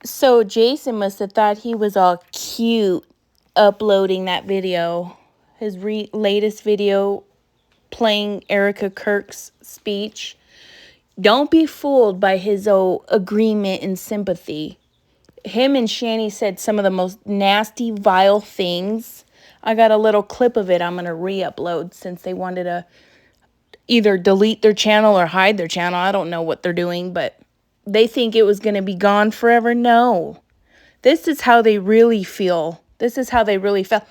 So Jason must have thought he was all cute uploading that video. His latest video playing Erica Kirk's speech. Don't be fooled by his agreement and sympathy. Him and Shanny said some of the most nasty, vile things. I got a little clip of it I'm going to re-upload since they wanted to either delete their channel or hide their channel. I don't know what they're doing, but they think it was going to be gone forever. No. This is how they really feel. This is how they really felt.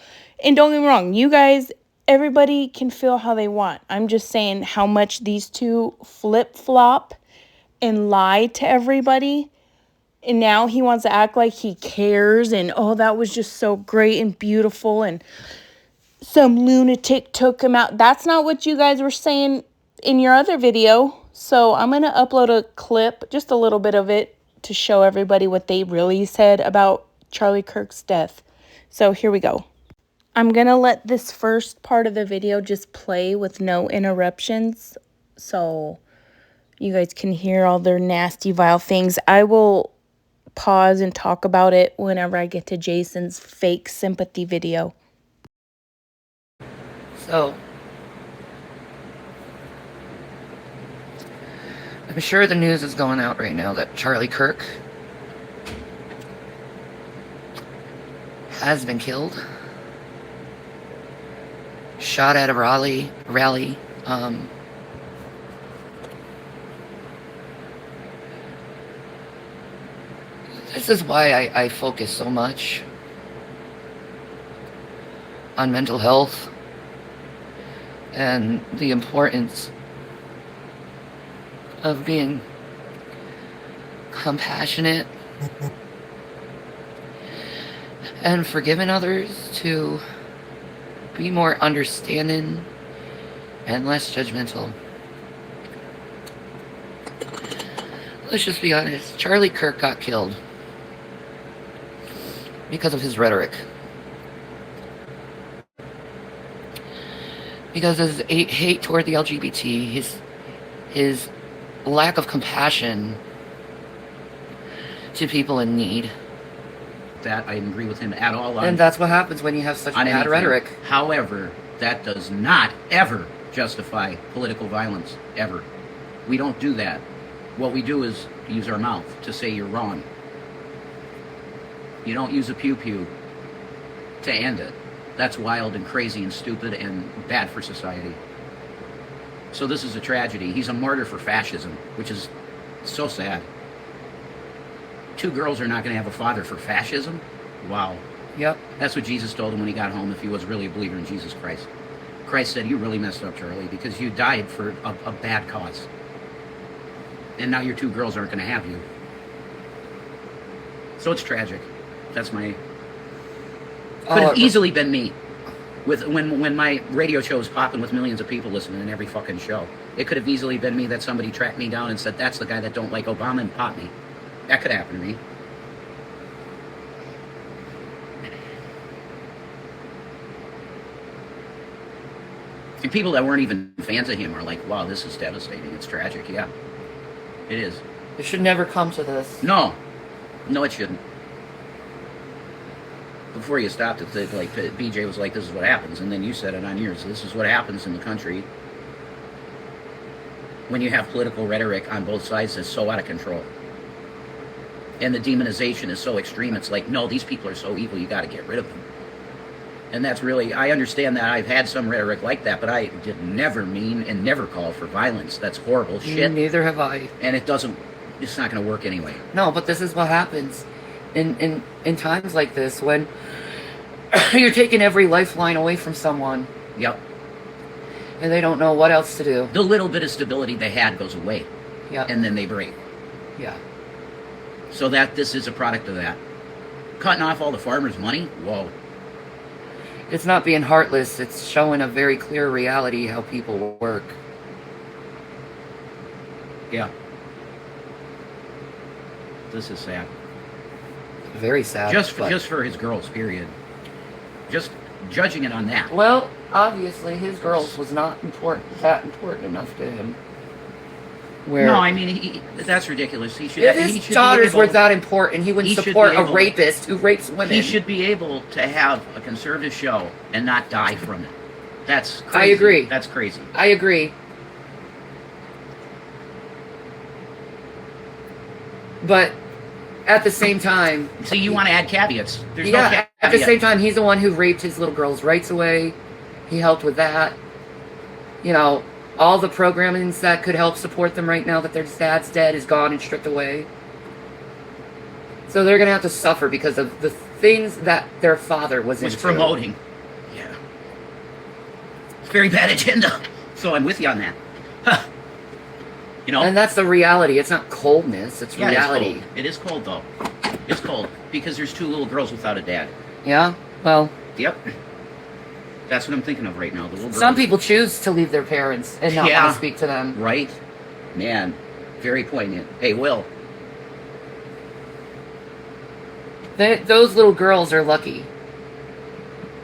And don't get me wrong, you guys, everybody can feel how they want. I'm just saying how much these two flip-flop and lie to everybody. And now he wants to act like he cares and, oh, that was just so great and beautiful and some lunatic took him out. That's not what you guys were saying in your other video. So I'm going to upload a clip, just a little bit of it, to show everybody what they really said about Charlie Kirk's death. So here we go. I'm going to let this first part of the video just play with no interruptions so you guys can hear all their nasty, vile things. I will pause and talk about it whenever I get to Jason's fake sympathy video. So, I'm sure the news is going out right now that Charlie Kirk has been killed. Shot at a rally. This is why I focus so much on mental health and the importance of being compassionate and forgiving others, to be more understanding and less judgmental. Let's just be honest. Charlie Kirk got killed because of his rhetoric. Because his hate toward the LGBT, his lack of compassion to people in need. That I agree with him at all on. And that's what happens when you have such bad rhetoric. However, that does not ever justify political violence, ever. We don't do that. What we do is use our mouth to say you're wrong. You don't use a pew-pew to end it. That's wild and crazy and stupid and bad for society. So this is a tragedy. He's a martyr for fascism, which is so sad. Two girls are not going to have a father for fascism? Wow. Yep. That's what Jesus told him when he got home, if he was really a believer in Jesus Christ. Christ said, you really messed up, Charlie, because you died for a bad cause. And now your two girls aren't going to have you. So it's tragic. That's my... Could have easily been me. With when my radio show was popping with millions of people listening in every fucking show. It could have easily been me that somebody tracked me down and said, that's the guy that don't like Obama, and popped me. That could happen to me. And people that weren't even fans of him are like, wow, this is devastating. It's tragic. Yeah, it is. It should never come to this. No. No, it shouldn't. Before you stopped it, like BJ was like, this is what happens. And then you said it on yours. This is what happens in the country when you have political rhetoric on both sides that's so out of control. And the demonization is so extreme. It's like, no, these people are so evil, you got to get rid of them. And that's really, I understand that I've had some rhetoric like that, but I did never mean and never call for violence. That's horrible shit. Neither have I. And it's not going to work anyway. No, but this is what happens in times like this, when you're taking every lifeline away from someone. Yep. And they don't know what else to do. The little bit of stability they had goes away. Yep. And then they break. Yeah. So this is a product of that. Cutting off all the farmers' money? Whoa. It's not being heartless. It's showing a very clear reality how people work. Yeah. This is sad. Very sad. Just for his girls, period. Just judging it on that. Well, obviously his girls was not that important enough to him. Where No, I mean, that's ridiculous. He should. if He his should daughters be were able, that important, he he wouldn't should support be a able- rapist who rapes women. He should be able to have a conservative show and not die from it. That's crazy. I agree. That's crazy. I agree. But at the same time... See, you want to add caveats. There's yeah, no caveat. at the same time, he's the one who raped his little girl's rights away. He helped with that. You know, all the programmings that could help support them right now that their dad's dead is gone and stripped away. So they're going to have to suffer because of the things that their father was into. promoting. Yeah. It's a very bad agenda. So I'm with you on that. Huh. You know? And that's the reality. It's not coldness. It's Yeah, reality. It is cold, though. It's cold. Because there's 2 little girls without a dad. Yeah? Well... Yep. That's what I'm thinking of right now. The little girls. Some people choose to leave their parents and not Yeah. want to speak to them. Right? Man. Very poignant. Hey, Will. Those little girls are lucky.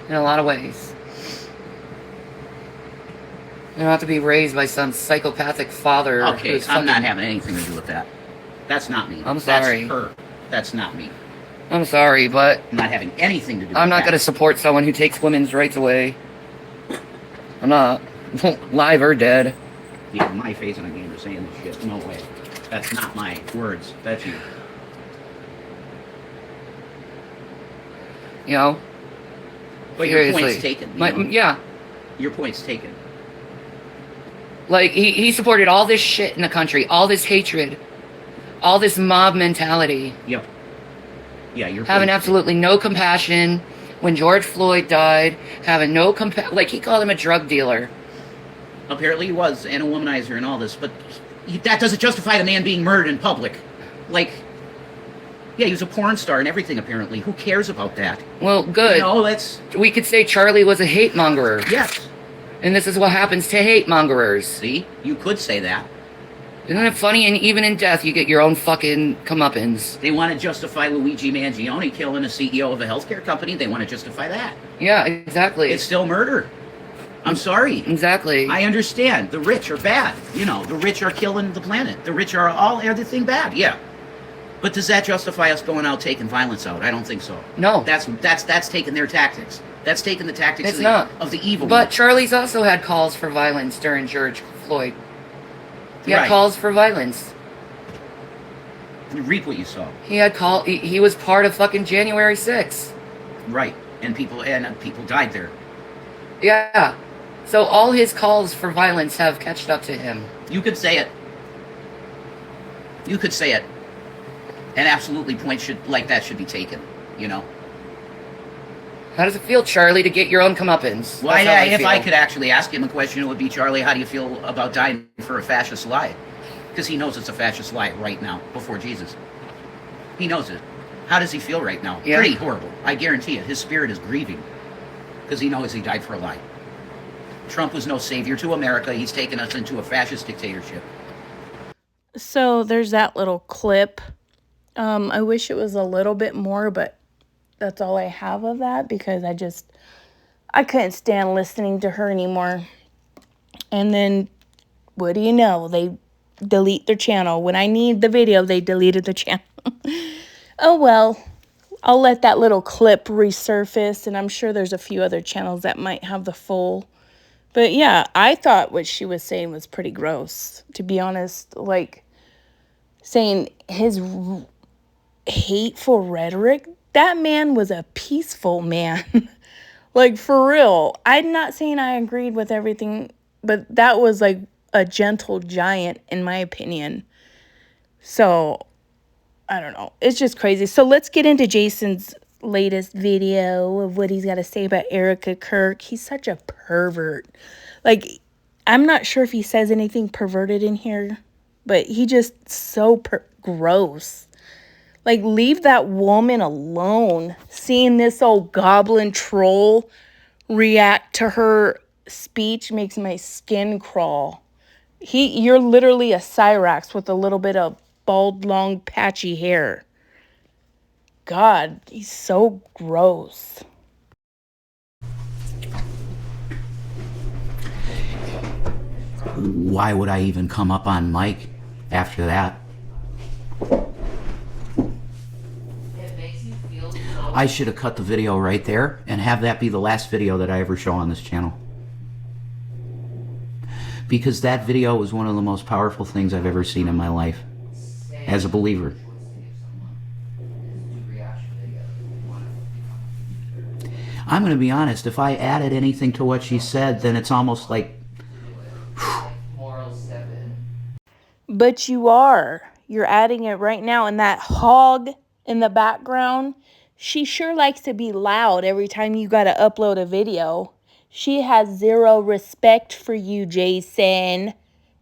In a lot of ways. They don't have to be raised by some psychopathic father. Okay, who's I'm not fucking- having anything to do with that. That's not me. I'm sorry. That's her. That's not me. I'm sorry, but I'm not having anything to do with I'm not that. going to support someone who takes women's rights away. I'm not. Live or dead. Yeah, my face and a game are saying this shit. No way. That's not my words. That's you. You know? But your Seriously. point's taken. Yeah. Your point's taken. Like, he supported all this shit in the country. All this hatred. All this mob mentality. Yep. Yeah, you're Having absolutely no compassion when George Floyd died. Having no compassion. Like, he called him a drug dealer. Apparently he was, and a womanizer and all this, but that doesn't justify the man being murdered in public. Like, yeah, he was a porn star and everything, apparently. Who cares about that? Well, good. You know, that's... We could say Charlie was a hate mongerer. Yes. And this is what happens to hate mongerers. See? You could say that. Isn't it funny? And even in death, you get your own fucking comeuppance. They want to justify Luigi Mangione killing a CEO of a healthcare company. They want to justify that. Yeah, exactly. It's still murder. I'm sorry. Exactly. I understand. The rich are bad. You know, the rich are killing the planet. The rich are all everything bad. Yeah. But does that justify us going out taking violence out? I don't think so. No. That's taking their tactics. That's taking the tactics It's of the evil. But one. Charlie's also had calls for violence during George Floyd. He had Right. calls for violence. You reap what you sow. He was part of fucking January 6th. Right. And people died there. Yeah. So all his calls for violence have catched up to him. You could say it. You could say it. And absolutely points like that should be taken, you know. How does it feel, Charlie, to get your own comeuppance? Well, That's how if I feel. could actually ask him a question, it would be, Charlie, how do you feel about dying for a fascist lie? Because he knows it's a fascist lie right now, before Jesus. He knows it. How does he feel right now? Yeah. Pretty horrible. I guarantee it. His spirit is grieving. Because he knows he died for a lie. Trump was no savior to America. He's taken us into a fascist dictatorship. So there's that little clip. I wish it was a little bit more, but that's all I have of that because I couldn't stand listening to her anymore. And then, what do you know? They delete their channel. When I need the video, they deleted the channel. Oh, well, I'll let that little clip resurface, and I'm sure there's a few other channels that might have the full. But yeah, I thought what she was saying was pretty gross, to be honest. Like, saying his hateful rhetoric, that man was a peaceful man. Like, for real. I'm not saying I agreed with everything, but that was like a gentle giant, in my opinion. So, I don't know. It's just crazy. So, let's get into Jason's latest video of what he's got to say about Erica Kirk. He's such a pervert. Like, I'm not sure if he says anything perverted in here, but he just so gross. Like, leave that woman alone. Seeing this old goblin troll react to her speech makes my skin crawl. You're literally a Cyrax with a little bit of bald, long, patchy hair. God, he's so gross. Why would I even come up on mic after that. It makes you feel I should have cut the video right there and have that be the last video that I ever show on this channel. Because that video was one of the most powerful things I've ever seen in my life as a believer. I'm going to be honest, if I added anything to what she said, then it's almost like... But you are. You're adding it right now. And that hog in the background, she sure likes to be loud every time you got to upload a video. She has zero respect for you, Jason.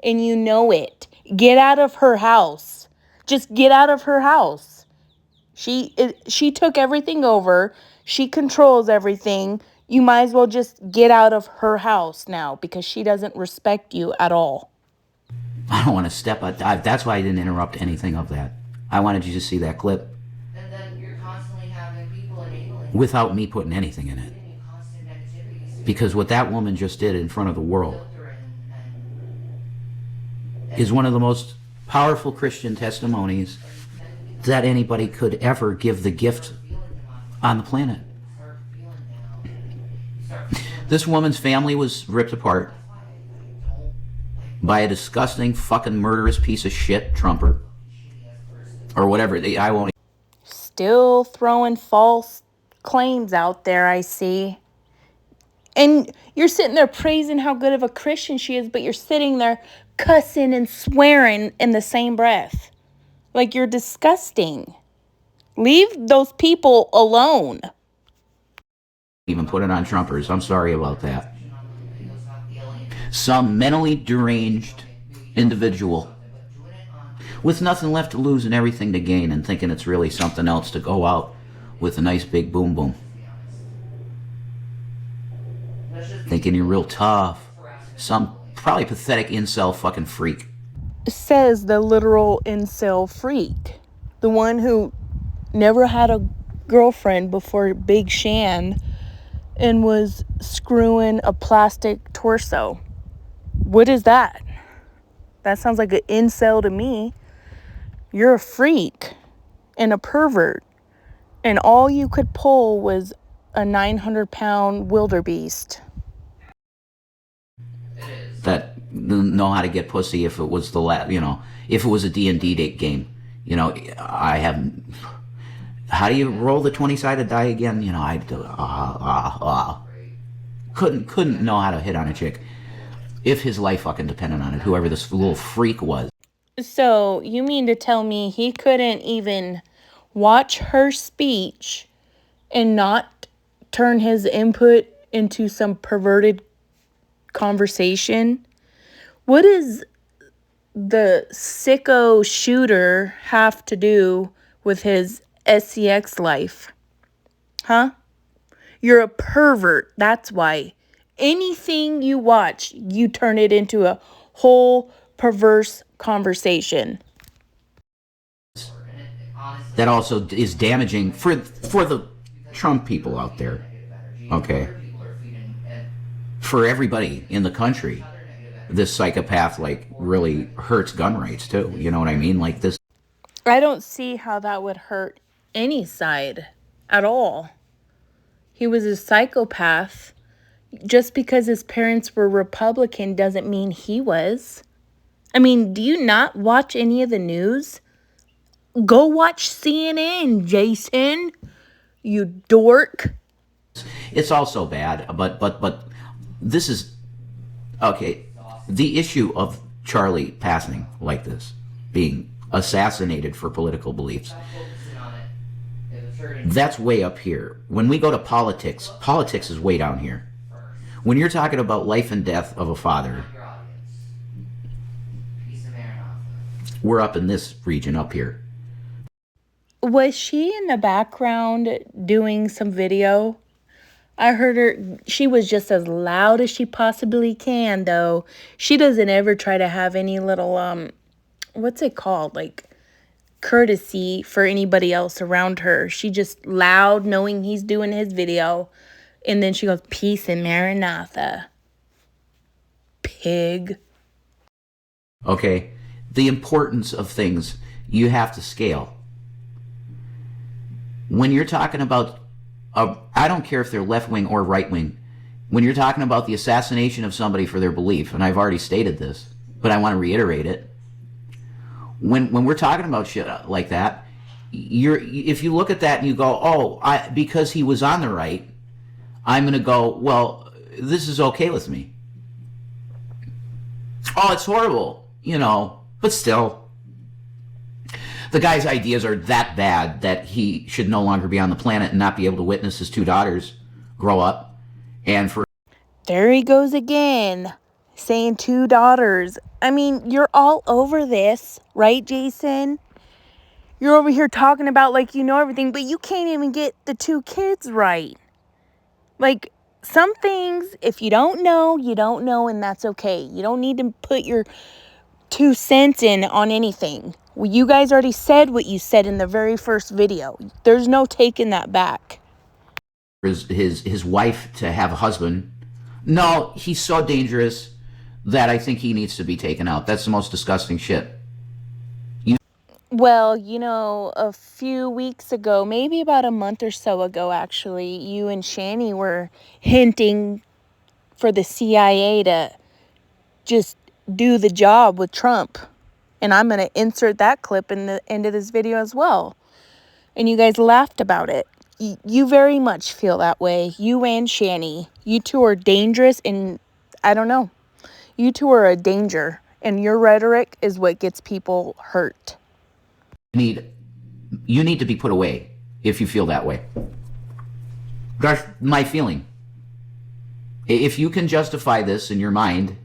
And you know it. Get out of her house. Just get out of her house. She took everything over. She controls everything. You might as well just get out of her house now because she doesn't respect you at all. I don't want to step on... That's why I didn't interrupt anything of that. I wanted you to see that clip. And then you're constantly having people enabling without me putting anything in it. Because what that woman just did in front of the world is one of the most powerful Christian testimonies that anybody could ever give the gift on the planet. This woman's family was ripped apart by a disgusting fucking murderous piece of shit Trumper or whatever. I won't. Still throwing false claims out there, I see. And you're sitting there praising how good of a Christian she is, but you're sitting there cussing and swearing in the same breath. Like, you're disgusting. Leave those people alone. Even put it on Trumpers. I'm sorry about that. Some mentally deranged individual with nothing left to lose and everything to gain and thinking it's really something else to go out with a nice big boom boom. Thinking you're real tough. Some probably pathetic incel fucking freak. Says the literal incel freak. The one who never had a girlfriend before Big Shan and was screwing a plastic torso. What is that? That sounds like an incel to me. You're a freak and a pervert. And all you could pull was a 900-pound wildebeest. That know how to get pussy if it was if it was a D&D game. I haven't... How do you roll the 20-sided die again? Couldn't know how to hit on a chick if his life fucking depended on it, whoever this little freak was. So, you mean to tell me he couldn't even watch her speech and not turn his input into some perverted conversation? What does the sicko shooter have to do with his SCX life? Huh? You're a pervert, that's why. Anything you watch, you turn it into a whole perverse conversation. That also is damaging for the Trump people out there, okay? For everybody in the country, this psychopath really hurts gun rights too. You know what I mean? Like this. I don't see how that would hurt any side at all. He was a psychopath. Just because his parents were Republican doesn't mean he was. I mean, do you not watch any of the news? Go watch CNN, Jason. You dork. It's also bad, but this is okay. The issue of Charlie passing like this, being assassinated for political beliefs, that's way up here. When we go to politics, politics is way down here. When you're talking about life and death of a father, we're up in this region up here. Was she in the background doing some video? I heard her, she was just as loud as she possibly can, though. She doesn't ever try to have any little, what's it called? Like, courtesy for anybody else around her. She just loud, knowing he's doing his video. And then she goes, peace and Maranatha. Pig. Okay, the importance of things you have to scale. When you're talking about, I don't care if they're left wing or right wing, when you're talking about the assassination of somebody for their belief, and I've already stated this, but I want to reiterate it. When we're talking about shit like that, if you look at that and you go, oh, because he was on the right, I'm going to go, well, this is okay with me. Oh, it's horrible, but still. The guy's ideas are that bad that he should no longer be on the planet and not be able to witness his 2 daughters grow up. And for There he goes again, saying 2 daughters. I mean, you're all over this, right, Jason? You're over here talking about like you know everything, but you can't even get the 2 kids right. Like, some things, if you don't know, you don't know, and that's okay. You don't need to put your 2 cents in on anything. Well, you guys already said what you said in the very first video. There's no taking that back. His wife to have a husband, no, he's so dangerous that I think he needs to be taken out. That's the most disgusting shit. Well, a few weeks ago, maybe about a month or so ago, actually, you and Shanny were hinting for the CIA to just do the job with Trump. And I'm going to insert that clip in the end of this video as well. And you guys laughed about it. You very much feel that way. You and Shanny. You 2 are dangerous, and I don't know. You 2 are a danger. And your rhetoric is what gets people hurt. You need to be put away if you feel that way. That's my feeling. If you can justify this in your mind,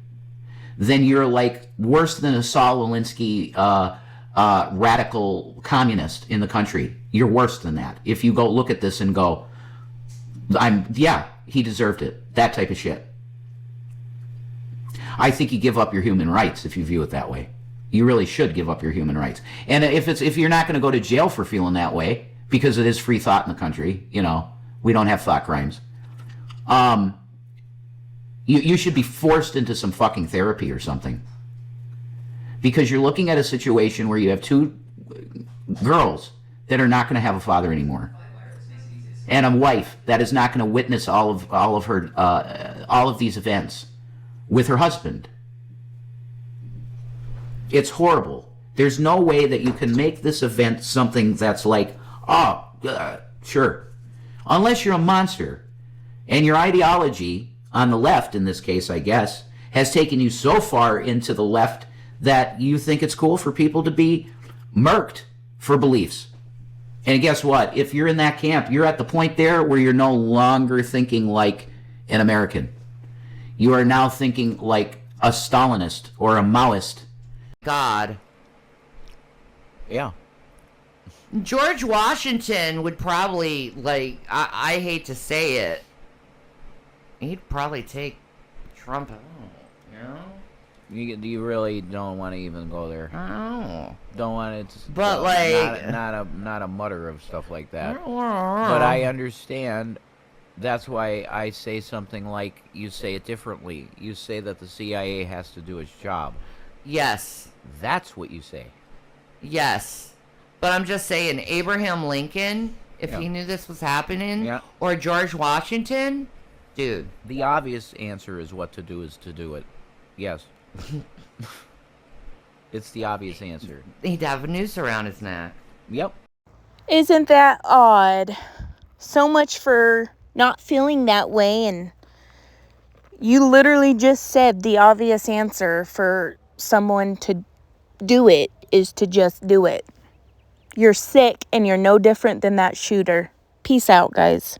then you're like worse than a Saul Alinsky radical communist in the country. You're worse than that. If you go look at this and go, he deserved it. That type of shit. I think you give up your human rights if you view it that way. You really should give up your human rights. And if you're not going to go to jail for feeling that way, because it is free thought in the country, we don't have thought crimes. You should be forced into some fucking therapy or something. Because you're looking at a situation where you have 2 girls that are not going to have a father anymore, and a wife that is not going to witness all of these events with her husband. It's horrible. There's no way that you can make this event something that's like, sure. Unless you're a monster. And your ideology, on the left in this case, I guess, has taken you so far into the left that you think it's cool for people to be murked for beliefs. And guess what? If you're in that camp, you're at the point there where you're no longer thinking like an American. You are now thinking like a Stalinist or a Maoist. God. Yeah. George Washington would probably, I hate to say it, he'd probably take Trump out, You really don't want to even go there. I don't know. Don't want to. But not a mutter of stuff like that. But I understand. That's why I say something like you say it differently. You say that the CIA has to do its job. Yes. That's what you say. Yes. But I'm just saying, Abraham Lincoln, if he knew this was happening, or George Washington, dude. The obvious answer is what to do is to do it. Yes. It's the obvious answer. He'd have a noose around his neck. Yep. Isn't that odd? So much for not feeling that way, and you literally just said the obvious answer for someone to do it is to just do it. You're sick, and you're no different than that shooter. Peace out, guys.